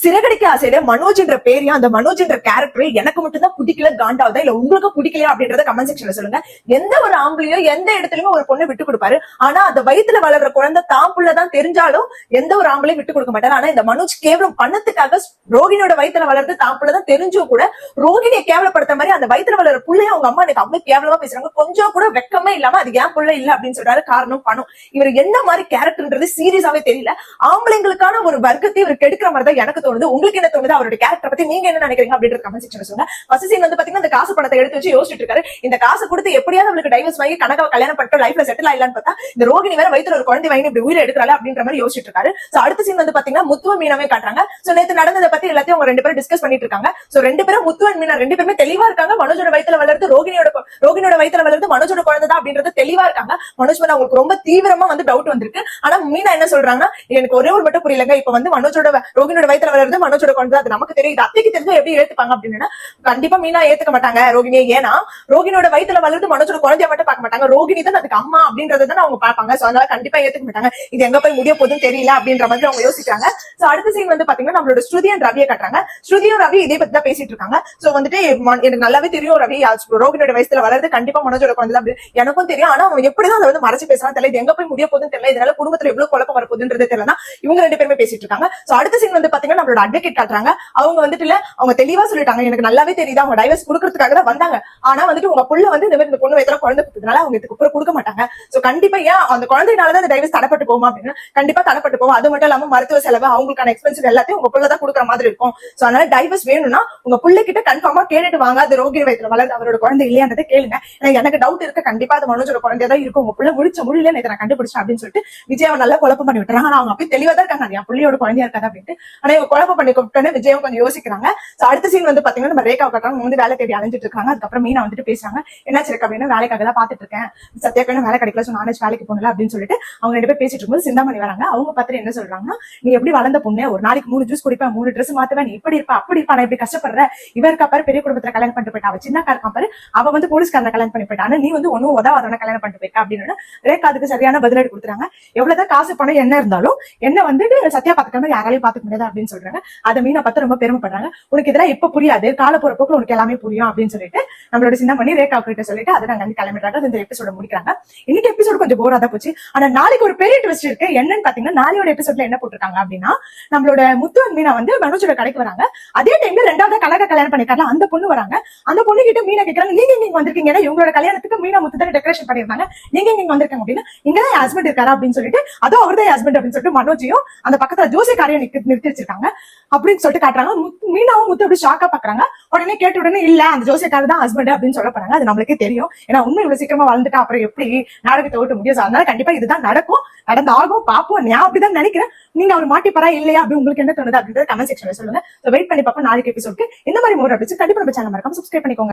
சிறகடிக்க ஆசையில மனோஜ்ன்ற பேரையும் அந்த மனோஜ்ன்ற கேரக்டர் எனக்கு மட்டும் தான் பிடிக்கல காண்டாவதா இல்ல உங்களுக்கு பிடிக்கலையா அப்படின்றத கமெண்ட் செக்ஷன்ல சொல்லுங்க. எந்த ஒரு ஆம்பளையோ எந்த இடத்துலயுமே ஒரு பொண்ணு விட்டு கொடுப்பாரு. ஆனா அந்த வயித்துல வளர்ற குழந்தை தான் புள்ளதான் தெரிஞ்சாலும் எந்த ஒரு ஆம்பளையும் விட்டு கொடுக்க மாட்டாரு. ஆனா இந்த மனோஜ் கேவலம் பண்ணத்துக்காக ரோகிணியோட வயித்துல வளர்றது தான் புள்ளதான் தெரிஞ்சும் கூட ரோகிணியை கேவலப்படுத்த மாதிரி அந்த வயித்துல வளர்ற புள்ளைய அவங்க அம்மா எனக்கு அவ்வளவு கேவலமா பேசுறாங்க. கொஞ்சம் கூட வெக்கமே இல்லாம அது ஏன் புள்ள இல்ல அப்படின்னு சொல்றாரு. காரணம் பணம். இவர் என்ன மாதிரி கேரக்டர்ன்றது சீரியஸாவே தெரியல. ஆம்பளைங்களுக்கான ஒரு வர்க்கத்தை இவர் கெடுக்கிற மாதிரி தான் எனக்கு தோணுது. உங்களுக்கு என்ன தோணுது? அவருடைய கேரக்டர் பத்தி நீங்க என்ன நினைக்கிறீங்க அப்படின்றது கமெண்ட் செக்ஷன்ல சொல்லுங்க. ஃபர்ஸ்ட் சீன் வந்து பாத்தீங்கன்னா இந்த காசு பணத்தை எடுத்து வச்சு யோசிச்சுட்டு இருக்காரு. இந்த காசு கொடுத்து எப்படியாவது அவளுக்கு டைவர்ஸ் வாங்கி கனகாவை கல்யாணம் பண்ணிட்டு லைஃப்ல செட்டில் ஆயிடலான்னு பார்த்தா இந்த ரோகிணி வேற வயித்துல ஒரு குழந்தை வாங்கி இப்படி உயிரை எடுக்கிறாள் அப்படின்ற மாதிரி யோசிச்சுட்டு இருக்காரு. சோ அடுத்த சீன் வந்து பாத்தீங்கன்னா முத்துவ மீனாவே காட்டுறாங்க. சோ நேத்து நடந்ததை பத்தி எல்லாத்தையும் அவங்க ரெண்டு பேரும் டிஸ்கஸ் பண்ணிட்டு இருக்காங்க. சோ ரெண்டு பேரும் முத்துவன் மீனா ரெண்டு பேருமே தெளிவா இருக்காங்க. மனோஜோட வயித்துல வளர்ந்து ரோகிணியோட வயித்துல வளர்ந்து மனோஜோட குழந்தை தான் அப்படின்றது தெளிவா இருக்காங்க. மனோஜ் மேல அவங்களுக்கு ரொம்ப தீவிரமா வந்து டவுட் வந்திருக்கு. ஆனா மீனா என்ன சொல்றாங்கன்னா எனக்கு ஒரே ஒரு மட்டும் புரியலங்க. இப்ப வந்து ரோகிணியோட வயித்துல வளர்ந்து மனோஜோட குழந்தை அது நமக்கு தெரியும். அத்தைக்கு தெரிஞ்சா எப்படி ஏத்துப்பாங்க அப்படின்னா கண்டிப்பா மீனா ஏத்துக்க மாட்டாங்க ரோகிணியை. ஏன்னா ரோகிணியோட வயித்துல வளர்ந்து மனோஜோட குழந்தைய மட்டும் பார்க்க மாட்டாங்க. ரோகிணி தான் அதுக்கு அம்மா அப்படின்றத தான் அவங்க பார்ப்பாங்க. சோ அதனால கண்டிப்பா ஏத்துக்க மாட்டாங்க. இது எங்க போய் முடிய போதுன்னு தெரியல அப்படின்ற மாதிரி அவங்க யோசிச்சாங்க. சோ அடுத்த சீன் வந்து பாத்தீங்கன்னா நம்மளோட ஸ்ருதி அண்ட் ரவியை காட்டுறாங்க. ஸ்ருதியும் ரவி இதே பத்தி தான் பேசிட்டு இருக்காங்க. சோ வந்துட்டு எனக்கு நல்லாவே தெரியும் ரவி ரோகிணியோட வயசுல வளர்ந்து கண்டிப்பா மனோஜோட குழந்தை தான் எனக்கும் தெரியும். ஆனா அவங்க எப்படிதான் அதை வந்து மறைச்சு பேசலாம் தெரியல. இது எங்க போய் முடிய போதுன்னு தெரியல. இதனால குடும்பத்துல எவ்வளவு குழப்பம் வரப்போகுதுன்றது தெரியல. இவங்க ரெண்டு பேருமே பேசிட்டு இருக்காங்க. சோ அடுத்த சீன் வந்து பாத்தீங்கன்னா நம்மளோட அட்வொகேட் காட்டுறாங்க. அவங்க வந்துட்டு அவங்க தெளிவா சொல்லிட்டாங்க. எனக்கு நல்லாவே தெரியுது அவங்க டைவர்ஸ் கொடுக்கறதுக்காக தான் வந்தாங்க. ஆனா வந்துட்டு உங்க புள்ள வந்து இந்த பொண்ணு வயித்துல குழந்தை கொடுத்ததுனால அவங்க இதுக்கு அப்புறம் கொடுக்க மாட்டாங்க. சோ கண்டிப்பா ஏன் அந்த குழந்தைனாலதான் அந்த டைவர்ஸ் தடப்பட்டு போகும் அப்படின்னு கண்டிப்பா தடப்பட்டு போகும். அது மட்டும் இல்லாம மருத்துவ செலவு அவங்களுக்கான எக்ஸ்பென்சிவ் எல்லாத்தையும் உங்க புள்ள தான் கொடுக்குற மாதிரி இருக்கும். சோ அதனால டைவர்ஸ் வேணும்னா உங்க புள்ள கிட்ட கன்ஃபார்மா கேட்டுட்டு வாங்க. அது ரோகிணி வயித்துல வளர்ந்து அவரோட குழந்தை இல்லையான்றதை கேளுங்க. எனக்கு டவுட் இருக்கு. கண்டிப்பா அது மனோஜோட குழந்தையா தான் இருக்கும். உங்க புள்ள முடியல இதை நான் கண்டுபிடிச்சேன் அப்படின்னு சொல்லிட்டு விஜயாவை நல்லா குழப்பம் பண்ணி விட்டுறாங்க. ஆனா அவங்க அப்படி தெளிவா தான் இருக்காங்க. என் புள்ளியோட குழந்தையா இருக்காது அப்படின்ட்டு. ஆனா இவங்க குழப்பம் பண்ணி கூப்பிட்டு விஜயாவும் கொஞ்சம் யோசிக்கிறாங்க. அடுத்த சீன் வந்து பாத்தீங்கன்னா நம்ம ரேகாவை காட்டுறாங்க. வந்து வேலை தேடி அலைஞ்சிட்டு இருக்காங்க. அதுக்கப்புறம் மீனா வந்துட்டு பேசுறாங்க. என்னாச்சு இருக்கு அப்படின்னா வேலைக்காக தான் பாத்துட்டு இருக்கேன். சத்யாக்கு வேலை கிடைக்கல. சோ நானே வேலைக்கு போனல அப்படின்னு சொல்லிட்டு அவங்க ரெண்டு பேர் பேசிட்டு இருக்கும்போது சிந்தாமணி வராங்க. அவங்க பார்த்துட்டு என்ன சொல்றாங்கன்னா நீ எப்படி வளர்ந்த பொண்ணு ஒரு நாளைக்கு 3 ஜூஸ் குடிப்பேன் 3 ட்ரெஸ் மாத்துவேன் நீ இப்படி இருப்பா அப்படி இருப்பா நான் இப்படி கஷ்டப்படுற இவருக்கா பாரு பெரிய குடும்பத்துல கல்யாணம் பண்ணிட்டு போயிட்டா அவ சின்னக்கா இருக்கா பாரு அவ வந்து போலீஸ்காரனை கல்யாணம் பண்ணி போயிட்டா நீ வந்து ஒன்னும் உதவாதவன கல்யாணம் பண்ணிட்டு போயிட்டா அப்படின்னு ரேகா அதுக்கு சரியான பதிலடி கொடுத்துறாங்க. எவ்வளவுதான் காசு பணம் என்ன இருந்தாலும் என்ன வந்துட்டு சத்யா பாத்துக்காம யாராலையும் பாத்துக்க முடியாது அப்படின்னு சொல்றாங்க. அதை மீனா பார்த்து ரொம்ப பெருமைப்படுறாங்க. உனக்கு இதெல்லாம் இப்ப புரியாது கால போற போக்கு உனக்கு எல்லாமே புரியும் அப்படின்னு சொல்லிட்டு நம்மளோட சின்னமணி ரேகா கிட்ட சொல்லிட்டு அதை நாங்க கிளம்பிடுறாங்க. இந்த எபிசோட முடிக்கிறாங்க. இன்னைக்கு எபிசோடு கொஞ்சம் போரா தான் போச்சு. ஆனா நாளைக்கு ஒரு பெரிய ட்விஸ்ட் இருக்கு. என்னன்னு பாத்தீங்கன்னா நாளையோட எபிசோட்ல என்ன போட்டிருக்காங்க அப்படின்னா நம்மளோட முத்து மீனா வந்து மனோஜோட கடைக்கு வராங்க. அதே டைம்ல ரெண்டாவது கனகா கல்யாணம் பண்ணிருக்காங்க. அந்த பொண்ணு வராங்க. அந்த பொண்ணு கிட்ட மீனா கேட்கறாங்க நீங்க இங்க வந்திருக்கீங்க. இவங்களோட கல்யாணத்துக்கு மீனா முத்து தான் டெக்கரேஷன் பண்ணிருந்தாங்க. நீங்க இங்க வந்திருக்காங்க அப்படின்னா இங்கதான் ஹஸ்பண்ட் இருக்காரு அப்படின்னு சொல்லிட்டு அதுவும் அவர்தான் ஹஸ்பண்ட் அப்படின்னு சொல்லிட்டு மனோஜையும் அந்த பக்கத்துல ஜோசிக்காரையும் நிறுத்தி வச்சிருக்காங்க அப்படின்னு சொல்லிட்டு காட்டுறாங்க. மீனாவும் முத்து அப்படி ஷாக்கா பாக்குறாங்க. உடனே கேட்ட உடனே இல்ல அந்த ஜோசியக்காரர் தான் ஹஸ்பண்ட் அப்படின்னு சொல்ல போறாங்க. அது நம்மளுக்கே தெரியும். ஏன்னா உண்மை இவ்வளவு சீக்கிரமா வளர்ந்துட்டா அப்புறம் எப்படி நாடகத்தை ஓட்ட முடியும். அதனால கண்டிப்பா இதுதான் நடக்கும் நடந்தாகும் பாப்போம். நான் அப்படிதான் நினைக்கிறேன். நீங்க அவர் மாட்டிப்பாரா இல்லையா அப்படி உங்களுக்கு என்ன தோணுது அப்படின்றத கமெண்ட் செக்ஷன்ல சொல்லுங்க. வெயிட் பண்ணி பார்ப்போம் நாளைக்கு எபிசோடுக்கு. இந்த மாதிரி மோர் அப்படி கண்டிப்பா நம்ம சேனல் மறக்காம சப்ஸ்கிரைப் பண்ணிக்கோங்க.